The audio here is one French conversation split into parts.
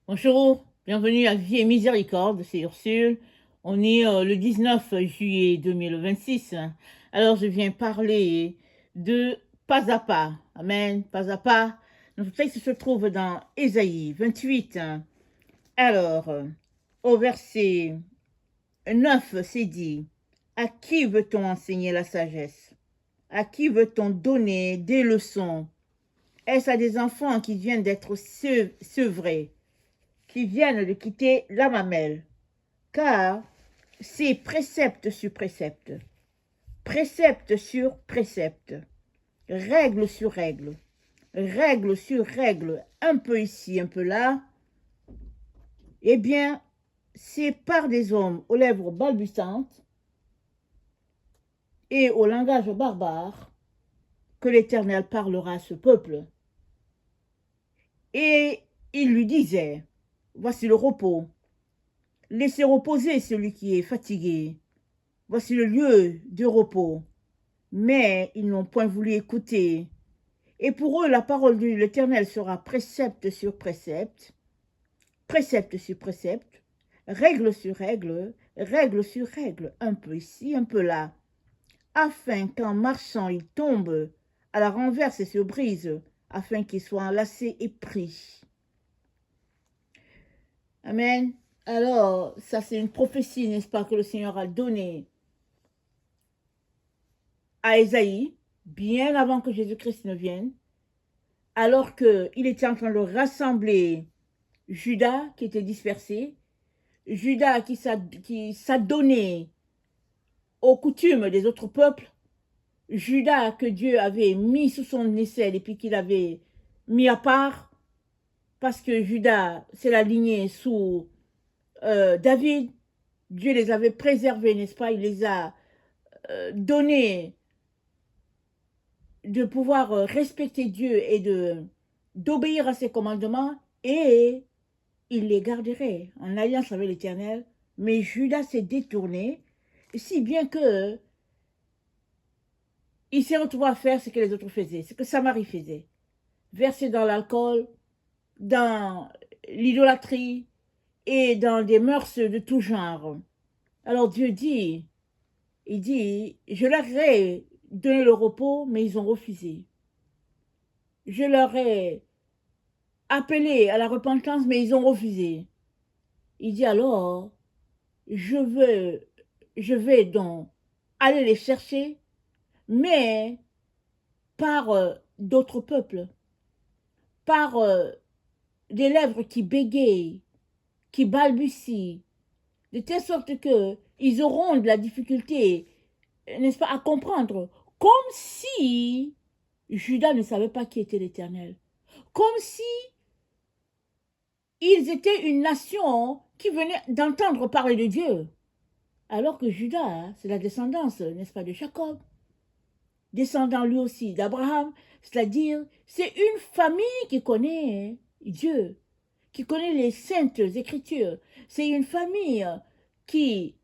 Bonjour, bienvenue à Vie et Miséricorde, c'est Ursule. On est le 19 juillet 2026. Alors je viens parler de pas à pas. Amen, pas à pas. Notre texte se trouve dans Ésaïe 28. Alors, au verset 9, c'est dit, à qui veut-on enseigner la sagesse? À qui veut-on donner des leçons? Est-ce à des enfants qui viennent d'être sevrés, qui viennent de quitter la mamelle? Car c'est précepte sur précepte, précepte sur précepte, règle sur règle, règle sur règle, un peu ici, un peu là. Eh bien, c'est par des hommes aux lèvres balbutiantes et au langage barbare que l'Éternel parlera à ce peuple. Et il lui disait, voici le repos, laissez reposer celui qui est fatigué, voici le lieu de repos. Mais ils n'ont point voulu écouter. Et pour eux, la parole de l'Éternel sera précepte sur précepte, précepte sur précepte, règle sur règle, règle sur règle, un peu ici, un peu là, afin qu'en marchant, ils tombent à la renverse et se brisent, afin qu'ils soient enlacés et pris. Amen. Alors, ça c'est une prophétie, n'est-ce pas, que le Seigneur a donnée à Ésaïe, bien avant que Jésus-Christ ne vienne, alors qu'il était en train de rassembler Judas qui était dispersé, Judas qui s'adonnait aux coutumes des autres peuples, Judas que Dieu avait mis sous son aisselle et puis qu'il avait mis à part, parce que Judas, c'est la lignée sous David. Dieu les avait préservés, n'est-ce pas? Il les a donnés de pouvoir respecter Dieu et d'obéir à ses commandements, et il les garderait en alliance avec l'Éternel. Mais Judas s'est détourné, si bien que il s'est retrouvé à faire ce que les autres faisaient, ce que Samarie faisait. Verser dans l'alcool, dans l'idolâtrie et dans des mœurs de tout genre. Alors Dieu dit, il dit, je leur ai donné le repos, mais ils ont refusé. Je leur ai appelé à la repentance, mais ils ont refusé. Il dit alors, je vais donc aller les chercher, mais par d'autres peuples, par des lèvres qui bégayent, qui balbutient, de telle sorte que ils auront de la difficulté, n'est-ce pas, à comprendre, comme si Judas ne savait pas qui était l'Éternel, comme si ils étaient une nation qui venait d'entendre parler de Dieu, alors que Judas, c'est la descendance, n'est-ce pas, de Jacob, descendant lui aussi d'Abraham, c'est-à-dire c'est une famille qui connaît Dieu, qui connaît les saintes écritures. C'est une famille qui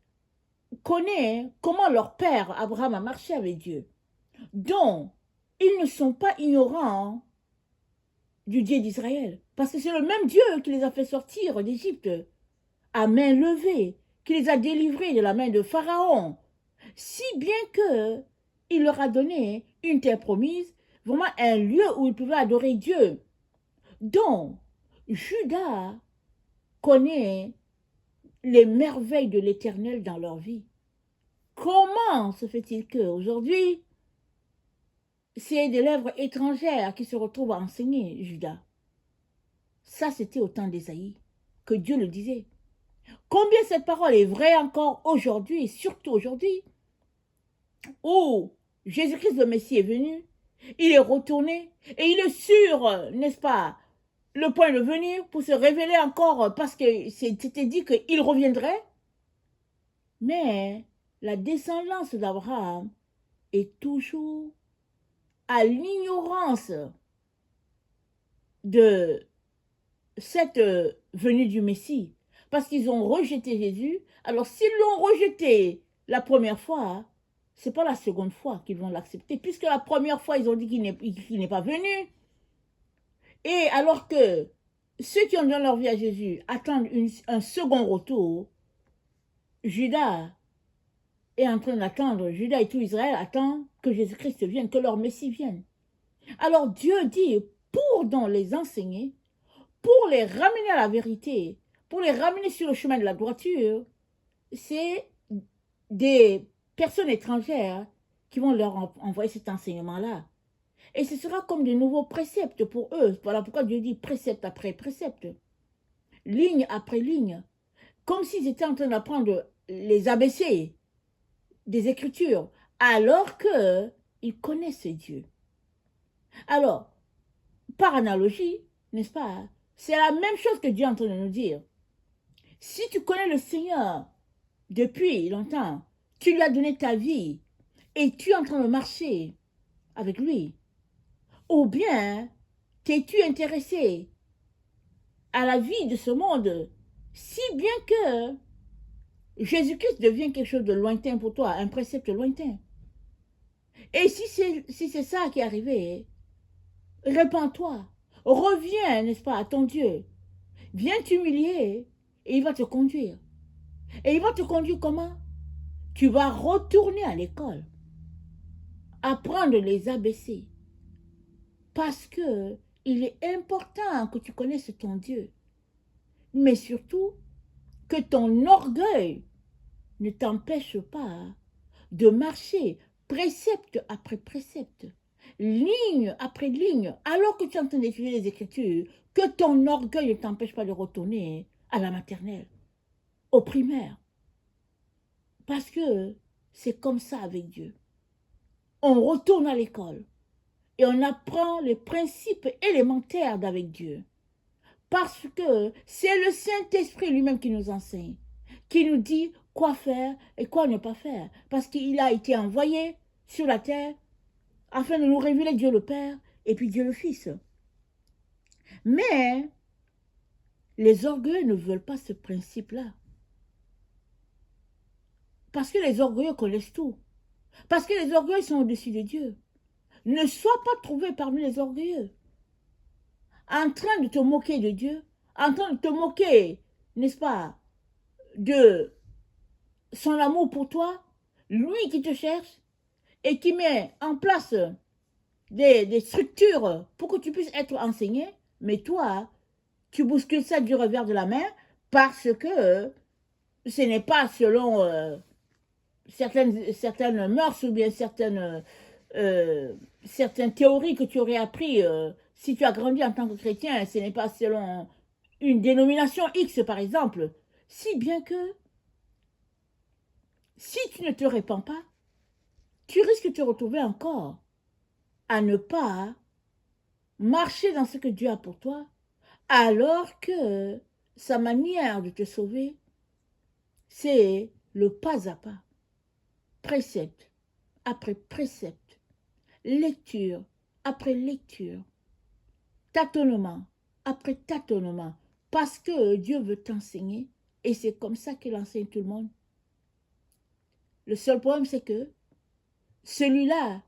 connaît comment leur père Abraham a marché avec Dieu. Donc, ils ne sont pas ignorants du Dieu d'Israël, parce que c'est le même Dieu qui les a fait sortir d'Égypte à main levée, qui les a délivrés de la main de Pharaon, si bien que il leur a donné une terre promise, vraiment un lieu où ils pouvaient adorer Dieu. Donc, Judas connaît les merveilles de l'Éternel dans leur vie. Comment se fait-il qu'aujourd'hui, c'est des lèvres étrangères qui se retrouvent à enseigner Judas? Ça, c'était au temps d'Ésaïe, que Dieu le disait. Combien cette parole est vraie encore aujourd'hui, et surtout aujourd'hui, où Jésus-Christ le Messie est venu, il est retourné, et il est sûr, n'est-ce pas, le point de venir pour se révéler encore, parce que c'était dit qu'il reviendrait. Mais la descendance d'Abraham est toujours à l'ignorance de cette venue du Messie, parce qu'ils ont rejeté Jésus. Alors s'ils l'ont rejeté la première fois, c'est pas la seconde fois qu'ils vont l'accepter, puisque la première fois ils ont dit qu'il n'est pas venu. Et alors que ceux qui ont donné leur vie à Jésus attendent un second retour. Judas est en train d'attendre, Judas et tout Israël attendent que Jésus-Christ vienne, que leur Messie vienne. Alors Dieu dit, pour donc les enseigner, pour les ramener à la vérité, pour les ramener sur le chemin de la droiture, c'est des personnes étrangères qui vont leur envoyer cet enseignement-là. Et ce sera comme de nouveaux préceptes pour eux. Voilà pourquoi Dieu dit précepte après précepte, ligne après ligne, comme s'ils étaient en train d'apprendre les ABC des Écritures, alors qu'ils connaissent Dieu. Alors, par analogie, n'est-ce pas, c'est la même chose que Dieu est en train de nous dire. Si tu connais le Seigneur depuis longtemps, tu lui as donné ta vie et tu es en train de marcher avec lui, ou bien t'es-tu intéressé à la vie de ce monde, si bien que Jésus-Christ devient quelque chose de lointain pour toi, un précepte lointain. Et si c'est ça qui est arrivé, répands-toi, reviens, n'est-ce pas, à ton Dieu, viens t'humilier et il va te conduire. Et il va te conduire comment? Tu vas retourner à l'école, apprendre les ABC, parce que il est important que tu connaisses ton Dieu, mais surtout que ton orgueil ne t'empêche pas de marcher précepte après précepte, ligne après ligne, alors que tu es en train d'étudier les Écritures, que ton orgueil ne t'empêche pas de retourner à la maternelle, au primaire. Parce que c'est comme ça avec Dieu. On retourne à l'école et on apprend les principes élémentaires d'avec Dieu. Parce que c'est le Saint-Esprit lui-même qui nous enseigne, qui nous dit quoi faire et quoi ne pas faire. Parce qu'il a été envoyé sur la terre afin de nous révéler Dieu le Père et puis Dieu le Fils. Mais les orgueilleux ne veulent pas ce principe-là. Parce que les orgueilleux connaissent tout. Parce que les orgueilleux sont au-dessus de Dieu. Ne sois pas trouvé parmi les orgueilleux, en train de te moquer de Dieu, en train de te moquer, n'est-ce pas, de son amour pour toi, lui qui te cherche et qui met en place des structures pour que tu puisses être enseigné, mais toi, tu bouscules ça du revers de la main parce que ce n'est pas selon certaines mœurs ou bien certaines théories que tu aurais appris si tu as grandi en tant que chrétien, ce n'est pas selon une dénomination X par exemple, si bien que si tu ne te répands pas, tu risques de te retrouver encore à ne pas marcher dans ce que Dieu a pour toi, alors que sa manière de te sauver, c'est le pas à pas, précepte après précepte, lecture après lecture, tâtonnement après tâtonnement, parce que Dieu veut t'enseigner, et c'est comme ça qu'il enseigne tout le monde. Le seul problème, c'est que celui-là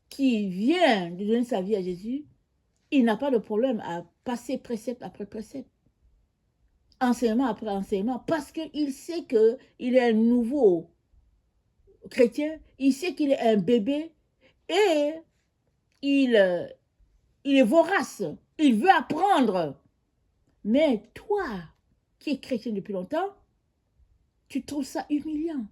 qui vient de donner sa vie à Jésus, il n'a pas de problème à passer précepte après précepte, enseignement après enseignement, parce qu'il sait qu'il est un nouveau chrétien, il sait qu'il est un bébé, et il est vorace, il veut apprendre. Mais toi, qui es chrétien depuis longtemps, tu trouves ça humiliant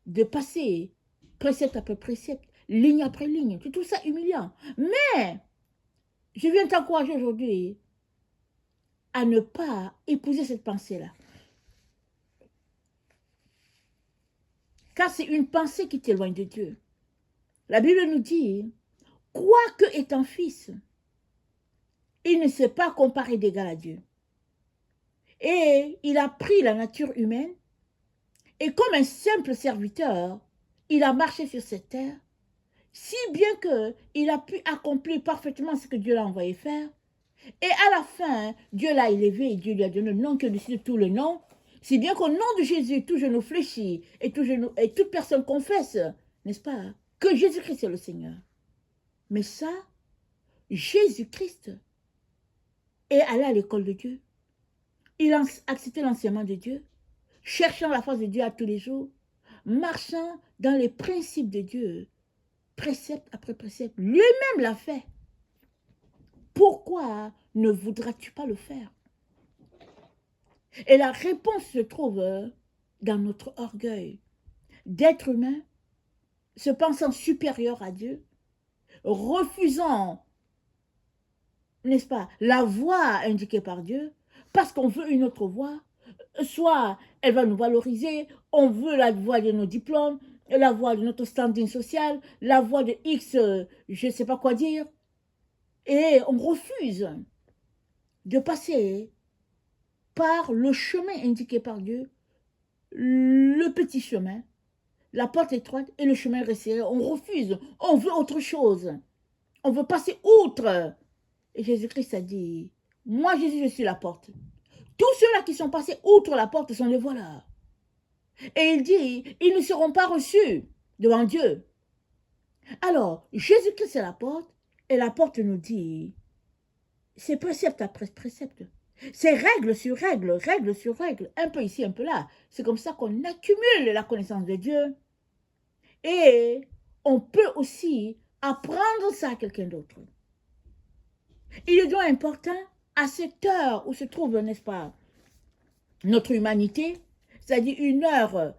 de passer précepte après précepte, ligne après ligne. Tu trouves ça humiliant. Mais je viens t'encourager aujourd'hui à ne pas épouser cette pensée-là. Car c'est une pensée qui t'éloigne de Dieu. La Bible nous dit, quoique étant fils, il ne s'est pas comparé d'égal à Dieu. Et il a pris la nature humaine, et comme un simple serviteur, il a marché sur cette terre, si bien qu'il a pu accomplir parfaitement ce que Dieu l'a envoyé faire. Et à la fin, Dieu l'a élevé et Dieu lui a donné le nom qui est au-dessus de tout le nom. Si bien qu'au nom de Jésus, tout genou fléchit et toute personne confesse, n'est-ce pas, que Jésus-Christ est le Seigneur. Mais ça, Jésus-Christ et allait à l'école de Dieu. Il acceptait l'enseignement de Dieu, cherchant la face de Dieu à tous les jours, marchant dans les principes de Dieu, précepte après précepte. Lui-même l'a fait. Pourquoi ne voudras-tu pas le faire? Et la réponse se trouve dans notre orgueil d'être humain, se pensant supérieur à Dieu, refusant, n'est-ce pas, la voie indiquée par Dieu, parce qu'on veut une autre voie. Soit elle va nous valoriser, on veut la voie de nos diplômes, la voie de notre standing social, la voie de X, je ne sais pas quoi dire. Et on refuse de passer par le chemin indiqué par Dieu, le petit chemin, la porte étroite et le chemin resserré. On refuse, on veut autre chose. On veut passer outre. Et Jésus-Christ a dit, moi Jésus, je suis la porte. Tous ceux-là qui sont passés outre la porte sont les voilà. Et il dit, ils ne seront pas reçus devant Dieu. Alors, Jésus-Christ est la porte, et la porte nous dit, c'est précepte après précepte. C'est règle sur règle, règle sur règle, un peu ici, un peu là. C'est comme ça qu'on accumule la connaissance de Dieu. Et on peut aussi apprendre ça à quelqu'un d'autre. Il est donc important, à cette heure où se trouve, n'est-ce pas, notre humanité, c'est-à-dire une heure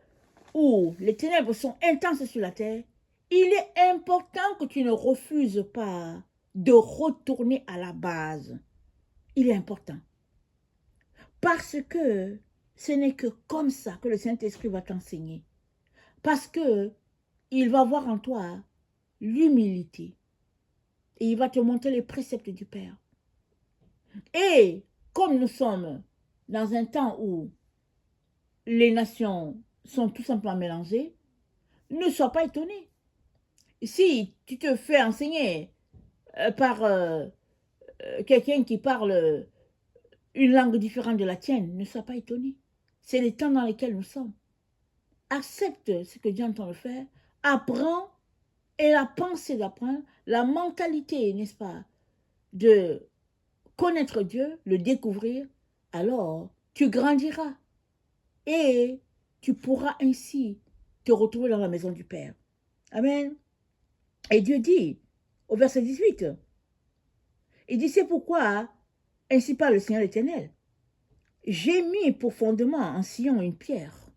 où les ténèbres sont intenses sur la terre, il est important que tu ne refuses pas de retourner à la base. Il est important. Parce que ce n'est que comme ça que le Saint-Esprit va t'enseigner. Parce que il va voir en toi l'humilité. Et il va te montrer les préceptes du Père. Et comme nous sommes dans un temps où les nations sont tout simplement mélangées, ne sois pas étonné. Si tu te fais enseigner par quelqu'un qui parle une langue différente de la tienne, ne sois pas étonné. C'est les temps dans lesquels nous sommes. Accepte ce que Dieu entend le faire, apprends, et la pensée d'apprendre, la mentalité, n'est-ce pas, de connaître Dieu, le découvrir, alors tu grandiras et tu pourras ainsi te retrouver dans la maison du Père. Amen. Et Dieu dit, au verset 18, il dit, c'est pourquoi, ainsi parle le Seigneur l'Éternel, j'ai mis pour fondement en Sion une pierre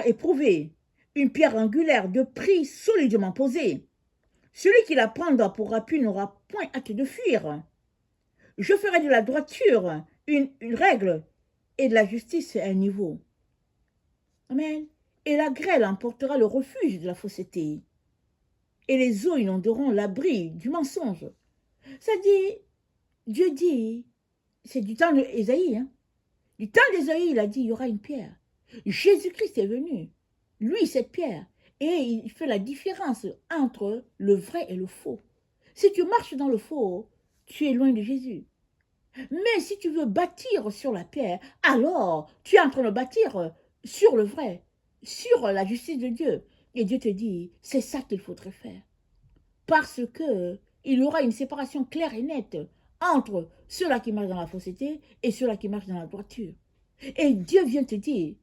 éprouvée, une pierre angulaire de prix solidement posée. Celui qui la prendra pour appui n'aura point hâte de fuir. Je ferai de la droiture une règle et de la justice un niveau. Amen. Et la grêle emportera le refuge de la fausseté. Et les eaux inonderont l'abri du mensonge. Ça dit, Dieu dit, c'est du temps d'Ésaïe, hein? Du temps d'Ésaïe, il a dit, il y aura une pierre. Jésus-Christ est venu, lui, cette pierre, et il fait la différence entre le vrai et le faux. Si tu marches dans le faux, tu es loin de Jésus. Mais si tu veux bâtir sur la pierre, alors tu es en train de bâtir sur le vrai, sur la justice de Dieu. Et Dieu te dit, c'est ça qu'il faudrait faire. Parce que il y aura une séparation claire et nette entre ceux-là qui marchent dans la fausseté et ceux-là qui marchent dans la droiture. Et Dieu vient te dire,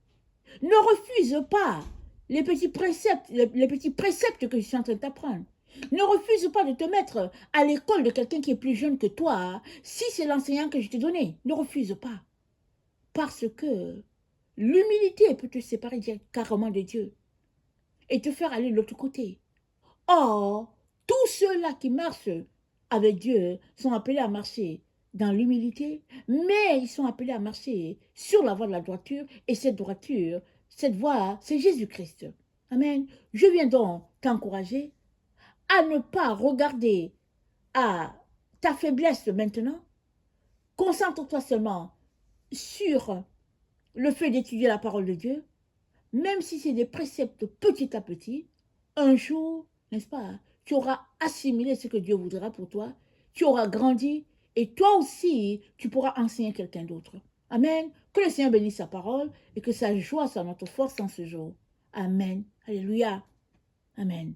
ne refuse pas les petits préceptes que je suis en train de t'apprendre. Ne refuse pas de te mettre à l'école de quelqu'un qui est plus jeune que toi, si c'est l'enseignant que je t'ai donné. Ne refuse pas. Parce que l'humilité peut te séparer carrément de Dieu et te faire aller de l'autre côté. Or, tous ceux-là qui marchent avec Dieu sont appelés à marcher dans l'humilité, mais ils sont appelés à marcher sur la voie de la droiture, et cette droiture, cette voie, c'est Jésus-Christ. Amen. Je viens donc t'encourager à ne pas regarder à ta faiblesse maintenant. Concentre-toi seulement sur le fait d'étudier la parole de Dieu, même si c'est des préceptes petit à petit. Un jour, n'est-ce pas, tu auras assimilé ce que Dieu voudra pour toi, tu auras grandi, et toi aussi, tu pourras enseigner quelqu'un d'autre. Amen. Que le Seigneur bénisse sa parole, et que sa joie soit notre force en ce jour. Amen. Alléluia. Amen.